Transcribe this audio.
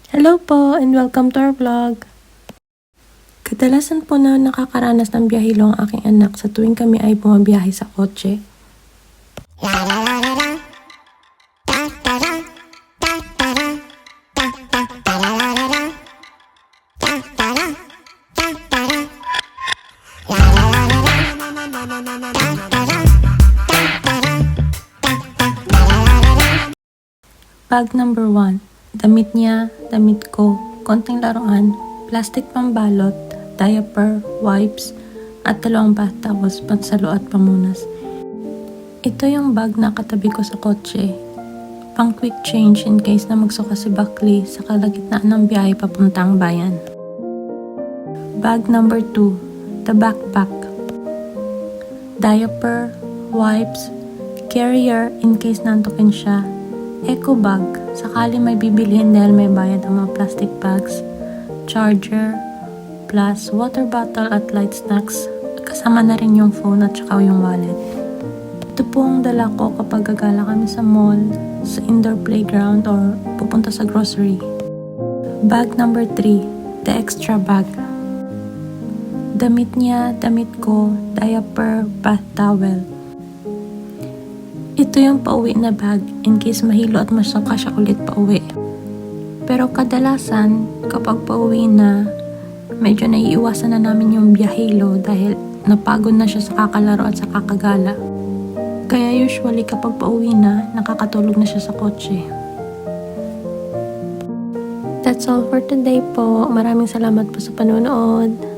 Hello po and welcome to our vlog. Kadalasan po na nakakaranas ng biyahilo ang aking anak sa tuwing kami ay bumabiyahe sa kotse. Bag number 1. Damit niya, damit ko, konting laruan, plastic pambalot, diaper, wipes, at 2 bath towels, pansalo at pamunas. Ito yung bag na katabi ko sa kotse. Pang quick change in case na magsuka si Bakli sa kalagitnaan ng biyahe papuntang bayan. Bag number 2. The backpack. Diaper, wipes, carrier in case nantukin siya, eco bag, sakali may bibilhin dahil may bayad ang mga plastic bags, charger, plus water bottle at light snacks, kasama na rin yung phone at saka yung wallet. Ito po ang dala ko kapag gagala kami sa mall, sa indoor playground or pupunta sa grocery. Bag number 3, the extra bag. Damit niya, damit ko, diaper, bath towel. Ito yung pauwi na bag in case mahilo at masaka siya ulit pauwi. Pero kadalasan, kapag pauwi na, medyo naiiwasan na namin yung biyahilo dahil napagod na siya sa kakalaro at sa kakagala. Kaya usually kapag pauwi na, nakakatulog na siya sa kotse. That's all for today po. Maraming salamat po sa panonood.